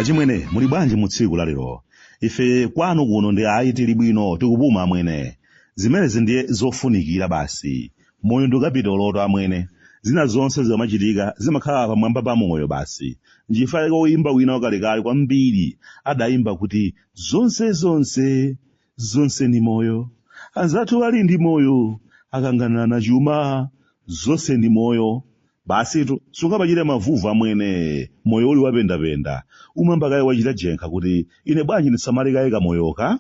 Achimwene muli bwanji mu tsiku la lero. Ife kwanu kuno ndi ayi tili bwino tikupuma amwene. Zimenezi ndiye zofunikira basi. Moyo ndikapitoloto amwene. Zina zonse zimachitika zimakhala pamwamba pa moyo basi. Njifa koimba wina wakalekale kwambiri adayimba kuti zonse ni moyo. Anzathu ali ndi moyo akangana chuma zonse ndi moyo. Basi tu sungapachite mavuvu amwene moyo uli wapendapenda umambakaye wachita jenkha kuti ine bwanji ndisamalikaika moyoka.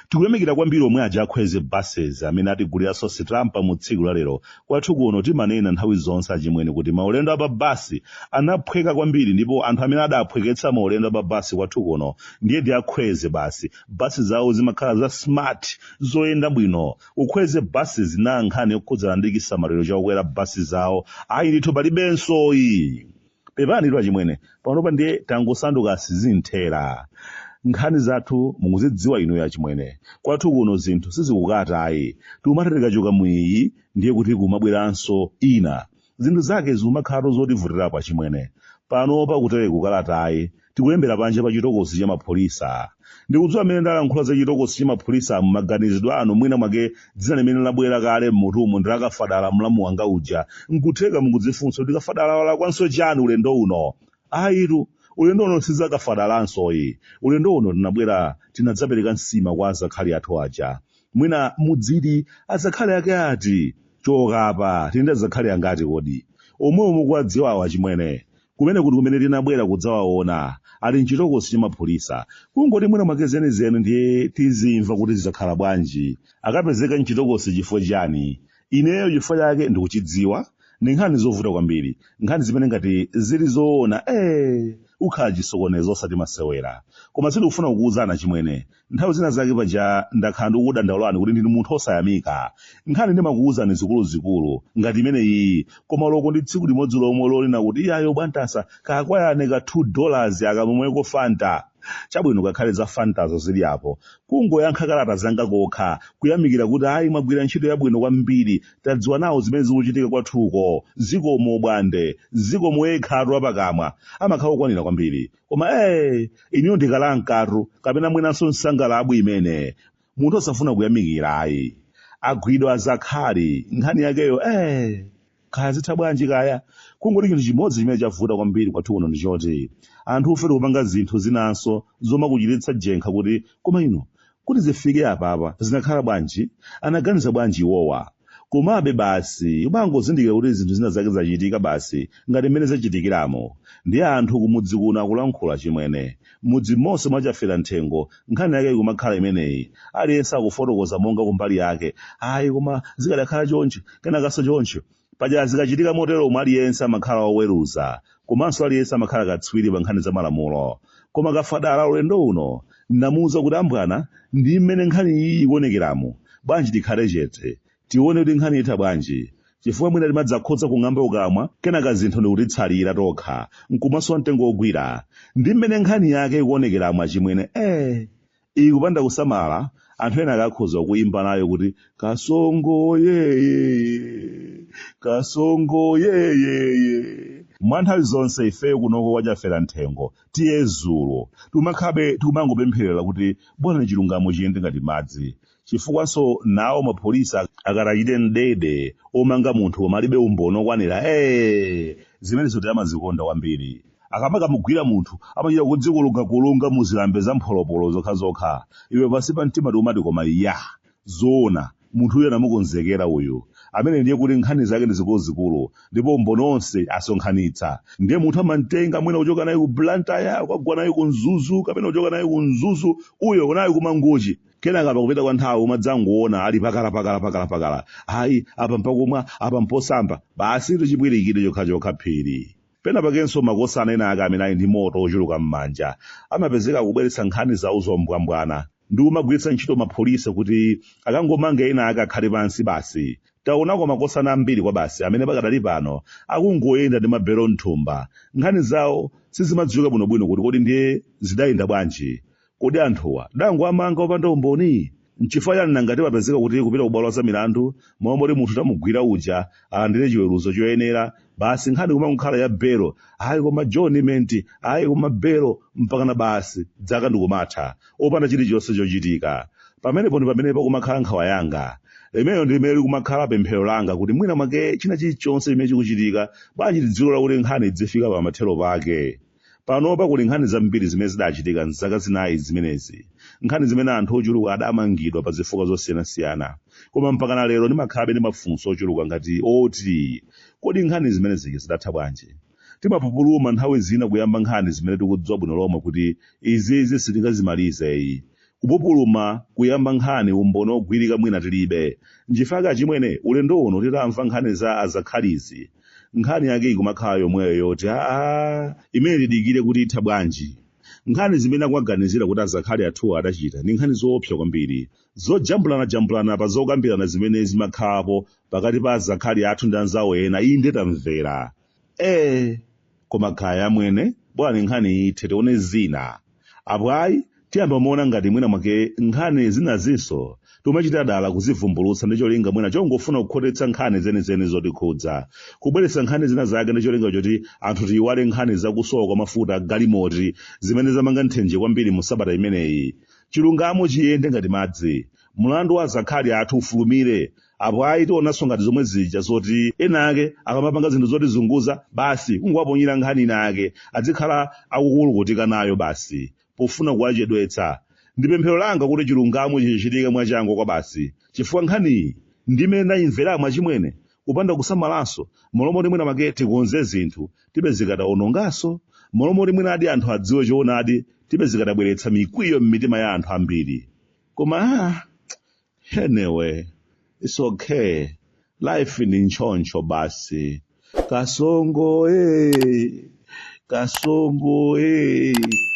Tikuyamikira kwambiri omwe aja akhweze buses amene atigulira sosi trampa mu tsiku la lero. Kwathu kuno timanena nthawi zonse achimwene kuti maulendo apa basi anaphweka kwambiri ndipo anthu amene adaphweketsa maulendo apa basi kwathu kuno ndiye ndi akhweze basi. Basi zawo zimakhala za smart zoyenda bwino. Ukhweze basi zina nkhani yokhudzana ndi chisamaliro chakukwera basi zawo. Ayi ndithu palibenso iyi. Pepani tu achimwene panopa ndiye tangosanduka sizinthera. Nkhani zathu mukuzidziwa inu achimwene. Kwathu kuno zinthu sizikukata ayi. Tiumatetekachoka mwiyi ndiye kuti kumabweranso ina. Zinthu zake zimakhala zotivutirapo achimwene. Panopa kutere kukalata ayi. Tikuyembera panja pa chitokosi cha mapholisa. Ndikudziwa amene ndalankhula za chitokosi cha mapholisa m'maganizidwe anu mwina mwake dzina limene labwera kale m'mutumu ndilakafadala mlamu wanga uja. Nkutheka mukudzifunsa kuti kafadala kwanso chani ulendo uno. Ayitu. Ulendo uno sizakafadalanso iyi. Ulendo uno tinabwera tinadzapereka nsima kwa Azakhali athu aja. Mwina mudziti Azakhali yake ati chokapa tinde Azakhali angati kodi. Omwe mukuwadziwawo achimwene. Kumene kuti kumene tinabwera kudzawaona ali mchitokosi cha mapholisa. Kungoti mwina mwake zenizeni ndiye tizimva kuti zidzakhala bwanji. Akapezeka mchitokosi chifukwa chani. Ineyo chifukwa chake ndikuchidziwa. Ndi nkhani zovuta kwambiri. Nkhani zimene ngati zili zoona ukhala chisokonezo osati masewera. Koma sindikufuna kukuwuzana chimwene. Nthawi zina zake paja ndakhala ndikukudandaulani kuti ndinu munthu osayamika. Nkhani ndimakuwuzani zikuluzikulu ngati imene iyi. Koma loko ndi tsiku limodzi lomwe lolina kuti iyayo bwantasa kakwayane ka $2 akamumweko Fanta. Chabwino kakhale za fantazo zili apo. Kungoyankha kalata zanga kokha kuyamikira kuti ayi mwagwira ntchito yabwino kwambiri. Tadziwa nawo zimene zikuchitika kwathuko. Zikomo Bwande, zikomo yekhatu apakamwa. Amakhala okwanira kwambiri. Koma iniyo ndikalankatu kapena mwinanso nsangalabu imene. Munthu osafuna kuyamikira ayi. Agwidwa Azakhali nkhani yakeyo kaya zitha bwanji kaya. Kungoti chinthu chimodzi chimene chavuta kwambiri kwathu kuno ndi choti anthu ufere kupanga zinthu zinanso zomakuchititsa jenkha kuti koma ino kuti zifike apapa zinakhala bwanji anaganiza bwanji iwowa. Komabe basi umangozindikira kuti zinthu zina zake zachitika basi ngati mmene zachitikiramo. Ndi anthu kumudzi kuno akulankhula chimwene. Mudzi monse mwachafera nthengo nkhani yake kumakhala imeneyi. Aliyense akufotokoza monga kumbali yake. Ayi koma zikadakhala choncho kenakaso choncho. Paja zikachitika motero omwe aliyense amakhala oweruza. Komanso aliyense amakhala katswiri pa nkhani za malamulo. Koma kafadala ulendo uno ndamuwuza kuti ambwana ndi mmene nkhani iyi ikuonekeramo. Bwanji tikhale chete. Tione kuti nkhani itha bwanji. Chifukwa mwina timadzakhoza kung'amba ukamwa kenaka zinthu ndikutitsalira tokha. Nkumaso mtengo wogwira. Ndi mmene nkhani yake ikuonekeramo achimwene. Ikupanda kusamala. Anthu ena akakhoza kuimba nayo kuti kasongo yeye. Mwanthawi zonse ifeyo kunoko wachafera nthengo. Tiye zulo. Tumakhabe tumangopempherera kuti bwana chilungamo chiyende ngati madzi. Chifukwanso nawo mapholisa akatachite mdede omanga munthu palibe umboni okwanira. Zimene zoti amazikonda kwambiri. Akakamugwira munthu amachita kudzikulunga muzilambe za mpholopolo zokhazokha. Iwe pasi pa mtima tiumati koma zoona munthu uyo anamukonzekera uyu. Amene ndiye kuti nkhani zake ndi zikuluzikulu ndipo umboni onse asonkhanitsa. Ndiye munthu amantenga mwina kuchoka naye ku Blantyre ukagwa naye ku Mzuzu kapena kuchoka naye ku Mzuzu uyo naye ku Mangochi. Kenaka pakupita kwa nthawi umadzangoona ali pakala. Ayi apa mpakumwa apa mposamba. Basi tichipwirikire chokha phiri. Pena pakenso makosana ena ake amene ali ndi moto ochuluka m'manja amapezeka kubweretsa nkhani zawo zombwambwana. Ndi umagwiritsa ntchito mapholisa kuti akangomanga ena ake akhale pansi basi. Taonako makosana ambiri kwa basi amene pakadali pano akungoyenda ndi mabero mthumba. Nkhani zawo sizimadziwika bwinobwino kuti kodi ndiye zidayenda bwanji. Kodi anthuwa dango amanga opanda umboni. N'chifukwa chani nangati papezeka kuti kupita kubwalo la milandu momwe munthu tamugwira uja alandire chiweruzo choyenera basi nkhani kumakhala ya belo ayi koma John ayi koma belo mpakana basi dzaka ndikumatha opanda chilichonse chochitika. Pamenepo ndi pamenepo kumakhala nkhawa yanga imeneyo ndi imene kumakhala pemphero langa kuti mwina mwake china chilichonse chimene chikuchitika bwanji tidzilola kuti nkhani zifika pa mathelo pake. Panopa kuli nkhani zambiri zimene zidachitika m'zaka zinayi zimenezi, nkhani zimene anthu ochuluka adamangidwa pa zifukwa zosiyanasiyana, koma mpakana lero ndimakhalabe ndi mafunso ochuluka ngati oti kodi nkhani zimenezi zidatha bwanji. Timapupuluma nthawi zina kuyamba nkhani zimene tikudziwa bwino lomwe kuti izi sitingazimalize. Kupupuluma kuyamba nkhani umboni ogwirika mwina tilibe. N'chifukwa chimwene ulendo uno titamva nkhani za Azakhalizi, nkhani yake ikumakhala yomweyo yoti imene tidikire kuti itha bwanji. Nkhani zimene akuganizira kuti Azakhali athuwa adachita ndi nkhani zoopsa kwambiri zojambulana pa zokambirana zimene zimakhalapo pakati pa Azakhali athu ndi anzawo ena inde tamvera. Koma khaya yamwene bwana nkhani ithe tione zina apo ayi tiyamba muona ngati mwina mwake nkhani zinazinso tumachita dala kuzivumbulutsa ndi cholinga mwina chongofuna kukhotetsa nkhani zenizeni zotikhudza, kubweretsa nkhani zina zake ndi cholinga choti anthu tiyiwale nkhani zakusowa kwa mafuta a galimoti zimene zamanga nthenje kwambiri mu sabata imeneyi. Chilungamo chiyende ngati madzi, mlandu wa Azakhali athu ufulumire. Apo ayi tionanso ngati zomwe zija zoti ena ake akamapanga zinthu zotizunguza basi kungowaponyera nkhani ina ake adzikhala akukulukutika nayo basi pofuna kuwachedwetsa. Ndi pemphero langa kuti chilungamo chichitika mwachangu kwa basi, chifukwa nkhaniyi ndimene ndayimvera mwachimwene kupanda kusamalanso molomoti mwina mwake tikonze zinthu tibe zikadawononganso, molomoti mwina adi anthu adziwe choonadi tibe zikadabweretsa mikwiyo m'mitima ya anthu ambiri. Koma anyway, it's okay. Life ni nchoncho basi. Kasongo kasongo